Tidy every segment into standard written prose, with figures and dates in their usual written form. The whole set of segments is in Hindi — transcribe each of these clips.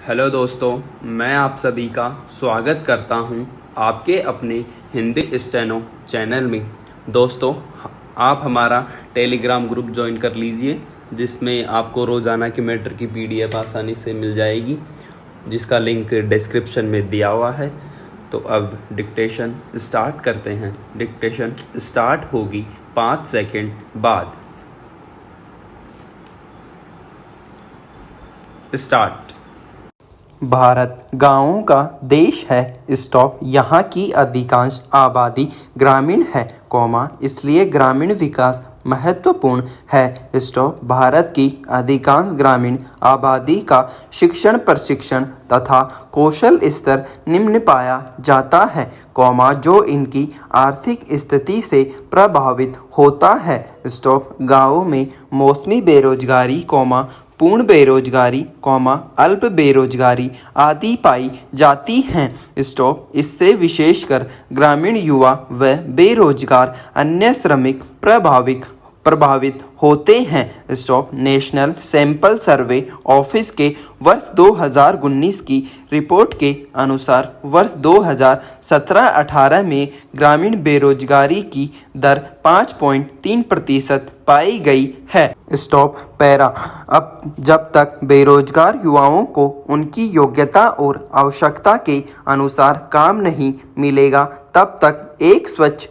हेलो दोस्तों, मैं आप सभी का स्वागत करता हूं आपके अपने हिंदी स्टेनो चैनल में। दोस्तों, आप हमारा टेलीग्राम ग्रुप ज्वाइन कर लीजिए, जिसमें आपको रोज़ाना की मैटर की पीडीएफ आसानी से मिल जाएगी, जिसका लिंक डिस्क्रिप्शन में दिया हुआ है। तो अब डिक्टेशन स्टार्ट करते हैं। डिक्टेशन स्टार्ट होगी 5 सेकंड बाद। स्टार्ट। भारत गांवों का देश है। स्टॉप। यहाँ की अधिकांश आबादी ग्रामीण है, इसलिए ग्रामीण विकास महत्वपूर्ण है। स्टॉप। भारत की अधिकांश ग्रामीण आबादी का शिक्षण, प्रशिक्षण तथा कौशल स्तर निम्न पाया जाता है, जो इनकी आर्थिक स्थिति से प्रभावित होता है। स्टॉप। गाँवों में मौसमी बेरोजगारी, पूर्ण बेरोजगारी, अल्प बेरोजगारी आदि पाई जाती हैं। स्टॉप। इससे विशेषकर ग्रामीण युवा व बेरोजगार अन्य श्रमिक प्रभावित होते हैं। Stop. National sample survey office के वर्ष 2019 की रिपोर्ट के अनुसार वर्ष 2017-18 में ग्रामीण बेरोजगारी की दर 5.3% पाई गई है। स्टॉप। पैरा। अब जब तक बेरोजगार युवाओं को उनकी योग्यता और आवश्यकता के अनुसार काम नहीं मिलेगा, तब तक एक स्वच्छ,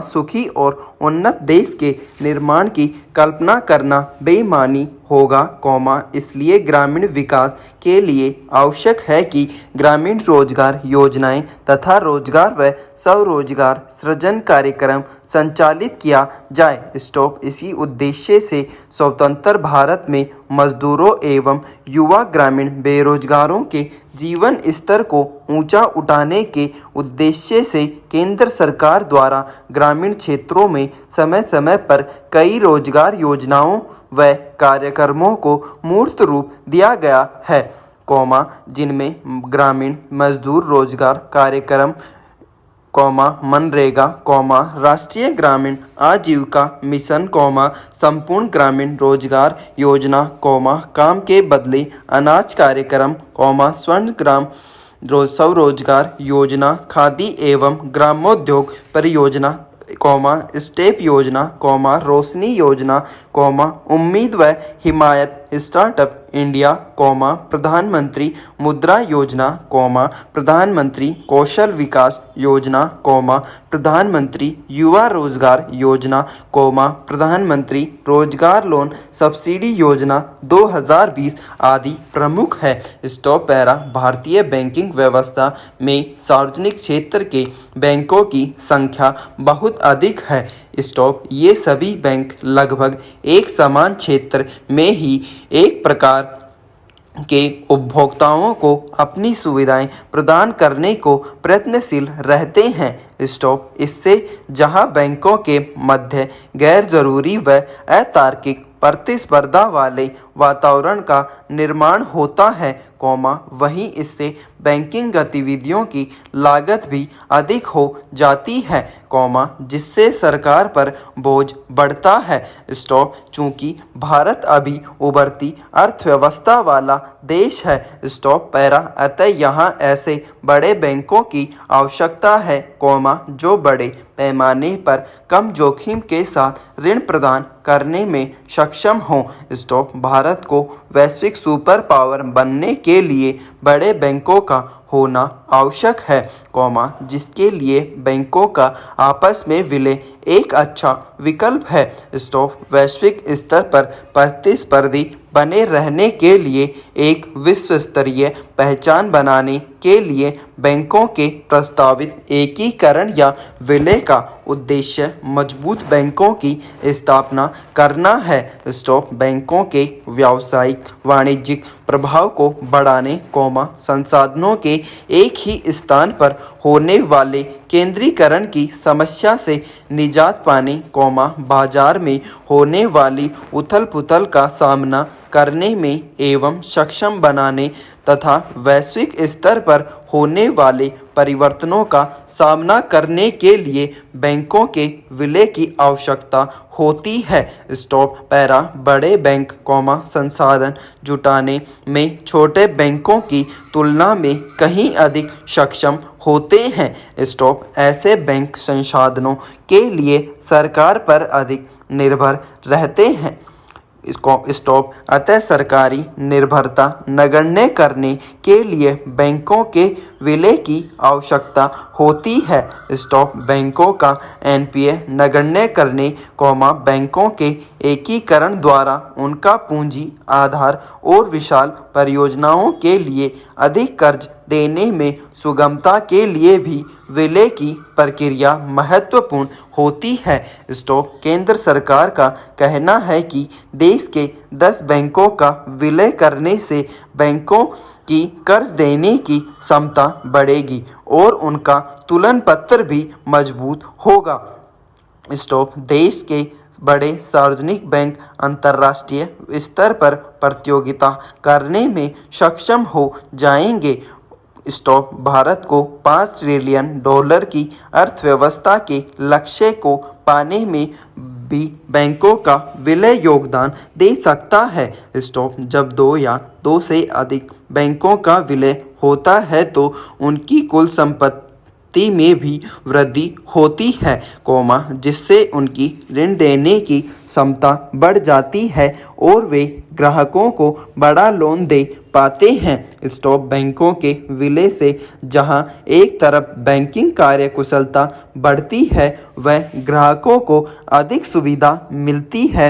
सुखी और उन्नत देश के निर्माण की कल्पना करना बेईमानी होगा, इसलिए ग्रामीण विकास के लिए आवश्यक है कि ग्रामीण रोजगार योजनाएं तथा रोजगार व स्वरोजगार सृजन कार्यक्रम संचालित किया जाए। स्टॉप। इसी उद्देश्य से स्वतंत्र भारत में मजदूरों एवं युवा ग्रामीण बेरोजगारों के जीवन स्तर को ऊंचा उठाने के उद्देश्य से केंद्र सरकार द्वारा ग्रामीण क्षेत्रों में समय समय पर कई रोजगार योजनाओं व कार्यक्रमों को मूर्त रूप दिया गया है, जिनमें ग्रामीण मजदूर रोजगार कार्यक्रम, मनरेगा, राष्ट्रीय ग्रामीण आजीविका मिशन, संपूर्ण ग्रामीण रोजगार योजना, काम के बदले अनाज कार्यक्रम, स्वर्ण स्वरोजगार योजना, खादी एवं ग्रामोद्योग परियोजना, स्टेप योजना, रोशनी योजना, उम्मीद व हिमायत स्टार्टअप इंडिया, प्रधानमंत्री मुद्रा योजना, प्रधानमंत्री कौशल विकास योजना, प्रधानमंत्री युवा रोजगार योजना, प्रधानमंत्री रोजगार लोन सब्सिडी योजना 2020 आदि प्रमुख है। स्टॉप। पैरा। भारतीय बैंकिंग व्यवस्था में सार्वजनिक क्षेत्र के बैंकों की संख्या बहुत अधिक है। स्टॉप। ये सभी बैंक लगभग एक समान क्षेत्र में ही एक प्रकार के उपभोक्ताओं को अपनी सुविधाएं प्रदान करने को प्रयत्नशील रहते हैं। स्टॉप। इससे जहां बैंकों के मध्य गैर जरूरी व अतार्किक प्रतिस्पर्धा वाले वातावरण का निर्माण होता है, वहीं इससे बैंकिंग गतिविधियों की लागत भी अधिक हो जाती है, जिससे सरकार पर बोझ बढ़ता है। स्टॉप। चूँकि भारत अभी उभरती अर्थव्यवस्था वाला देश है। स्टॉप। पैरा। अतः यहाँ ऐसे बड़े बैंकों की आवश्यकता है, जो बड़े पैमाने पर कम जोखिम के साथ ऋण प्रदान करने में सक्षम हों। स्टॉप। भारत को वैश्विक सुपर पावर बनने के लिए बड़े बैंकों का होना आवश्यक है, जिसके लिए बैंकों का आपस में विलय एक अच्छा विकल्प है। स्टॉप। वैश्विक स्तर पर प्रतिस्पर्धी बने रहने के लिए एक विश्व स्तरीय पहचान बनाने के लिए बैंकों के प्रस्तावित एकीकरण या विलय का उद्देश्य मजबूत बैंकों की स्थापना करना है। स्टॉप। बैंकों के व्यावसायिक वाणिज्यिक प्रभाव को बढ़ाने, संसाधनों के एक ही स्थान पर होने वाले केंद्रीकरण की समस्या से निजात पाने, बाजार में होने वाली उथल पुथल का सामना करने में एवं सक्षम बनाने तथा वैश्विक स्तर पर होने वाले परिवर्तनों का सामना करने के लिए बैंकों के विलय की आवश्यकता होती है। स्टॉप पैरा बड़े बैंक संसाधन जुटाने में छोटे बैंकों की तुलना में कहीं अधिक सक्षम होते हैं। स्टॉप ऐसे बैंक संसाधनों के लिए सरकार पर अधिक निर्भर रहते हैं। स्टॉप अतः सरकारी निर्भरता नगण्य करने के लिए बैंकों के विलय की आवश्यकता होती है। स्टॉप बैंकों का एनपीए नगण्य करने बैंकों के एकीकरण द्वारा उनका पूंजी आधार और विशाल परियोजनाओं के लिए अधिक कर्ज देने में सुगमता के लिए भी विलय की प्रक्रिया महत्वपूर्ण होती है। स्टॉप केंद्र सरकार का कहना है कि देश के 10 बैंकों का विलय करने से बैंकों की कर्ज देने की क्षमता बढ़ेगी और उनका तुलन पत्र भी मजबूत होगा। स्टॉप देश के बड़े सार्वजनिक बैंक अंतर्राष्ट्रीय स्तर पर प्रतियोगिता करने में सक्षम हो जाएंगे। स्टॉप भारत को $5 ट्रिलियन की अर्थव्यवस्था के लक्ष्य को पाने में भी बैंकों का विलय योगदान दे सकता है। स्टॉप जब 2 या 2 से अधिक बैंकों का विलय होता है तो उनकी कुल संपत्ति में भी वृद्धि होती है, जिससे उनकी ऋण देने की क्षमता बढ़ जाती है और वे ग्राहकों को बड़ा लोन दे पाते हैं। स्टॉप बैंकों के विलय से जहां एक तरफ बैंकिंग कार्यकुशलता बढ़ती है वह ग्राहकों को अधिक सुविधा मिलती है,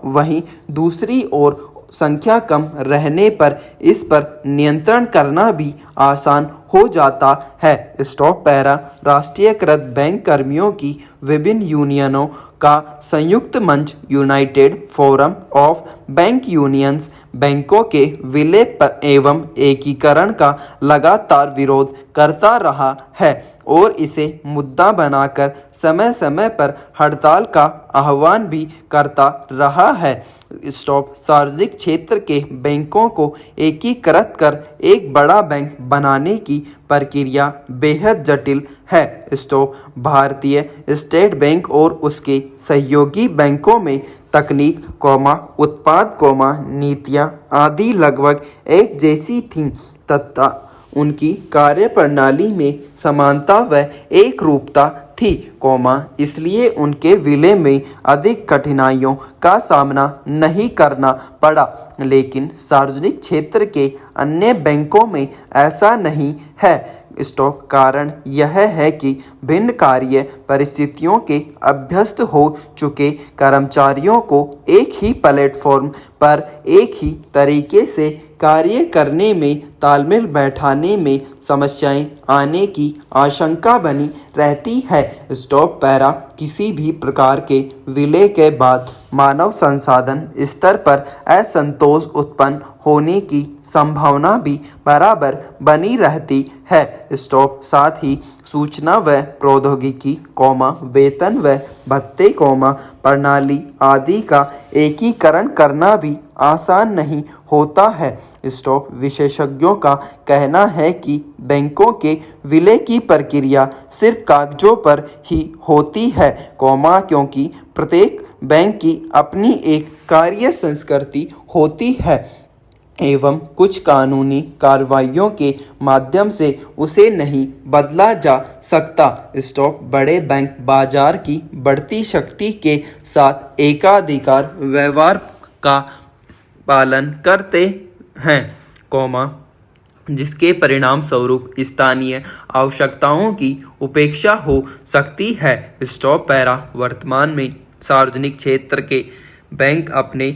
वहीं दूसरी ओर संख्या कम रहने पर इस पर नियंत्रण करना भी आसान हो जाता है। स्टॉप पैरा राष्ट्रीयकृत बैंक कर्मियों की विभिन्न यूनियनों का संयुक्त मंच United forum of bank unions बैंकों के विलय एवं एकीकरण का लगातार विरोध करता रहा है और इसे मुद्दा बनाकर समय समय पर हड़ताल का आह्वान भी करता रहा है। स्टॉप सार्वजनिक क्षेत्र के बैंकों को एकीकृत कर एक बड़ा बैंक बनाने की प्रक्रिया बेहद जटिल है। स्टॉप भारतीय स्टेट बैंक और उसके सहयोगी बैंकों में तकनीक, उत्पाद, नीतियाँ आदि लगभग एक जैसी थीं तथा उनकी कार्यप्रणाली में समानता व एक रूपता थी, इसलिए उनके विलय में अधिक कठिनाइयों का सामना नहीं करना पड़ा। लेकिन सार्वजनिक क्षेत्र के अन्य बैंकों में ऐसा नहीं है। स्टॉप कारण यह है कि भिन्न कार्य परिस्थितियों के अभ्यस्त हो चुके कर्मचारियों को एक ही प्लेटफॉर्म पर एक ही तरीके से कार्य करने में तालमेल बैठाने में समस्याएं आने की आशंका बनी रहती है। स्टॉप पैरा किसी भी प्रकार के विलय के बाद मानव संसाधन स्तर पर असंतोष उत्पन्न होने की संभावना भी बराबर बनी रहती है। स्टॉप साथ ही सूचना व प्रौद्योगिकी, वेतन व भत्ते, प्रणाली आदि का एकीकरण करना भी आसान नहीं होता है। स्टॉप विशेषज्ञों का कहना है कि बैंकों के विलय की प्रक्रिया सिर्फ कागजों पर ही होती है, क्योंकि प्रत्येक बैंक की अपनी एक कार्य संस्कृति होती है एवं कुछ कानूनी कार्रवाइयों के माध्यम से उसे नहीं बदला जा सकता। स्टॉप बड़े बैंक बाजार की बढ़ती शक्ति के साथ एकाधिकार व्यवहार का पालन करते हैं, जिसके परिणाम स्वरूप स्थानीय आवश्यकताओं की उपेक्षा हो सकती है। स्टॉप पैरा वर्तमान में सार्वजनिक क्षेत्र के बैंक अपने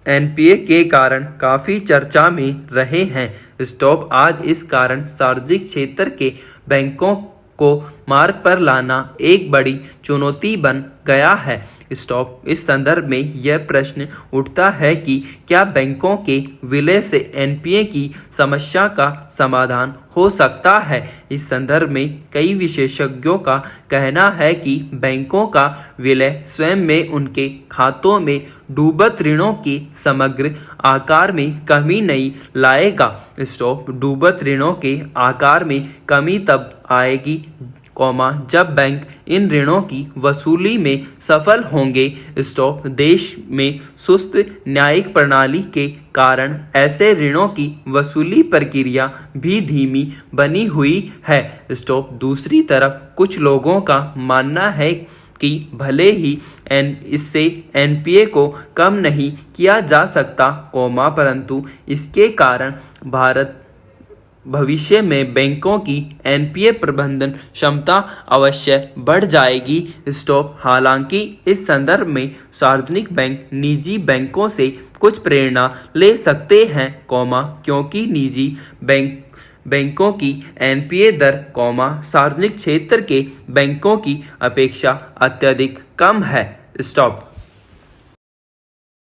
एनपीए के कारण काफ़ी चर्चा में रहे हैं। स्टॉप आज इस कारण सार्वजनिक क्षेत्र के बैंकों को मार्ग पर लाना एक बड़ी चुनौती बन गया है। स्टॉप। इस संदर्भ में यह प्रश्न उठता है कि क्या बैंकों के विलय से एनपीए की समस्या का समाधान हो सकता है। इस संदर्भ में कई विशेषज्ञों का कहना है कि बैंकों का विलय स्वयं में उनके खातों में डूबत ऋणों की समग्र आकार में कमी नहीं लाएगा। स्टॉप। डूबत ऋणों के आकार में कमी तब आएगी, जब बैंक इन ऋणों की वसूली में सफल होंगे। स्टॉप। देश में सुस्त न्यायिक प्रणाली के कारण ऐसे ऋणों की वसूली प्रक्रिया भी धीमी बनी हुई है। स्टॉप। दूसरी तरफ कुछ लोगों का मानना है कि भले ही इससे एनपीए को कम नहीं किया जा सकता, परंतु इसके कारण भविष्य में बैंकों की एनपीए प्रबंधन क्षमता अवश्य बढ़ जाएगी। स्टॉप। हालांकि इस संदर्भ में सार्वजनिक बैंक निजी बैंकों से कुछ प्रेरणा ले सकते हैं, क्योंकि निजी बैंकों की एनपीए दर, सार्वजनिक क्षेत्र के बैंकों की अपेक्षा अत्यधिक कम है। स्टॉप।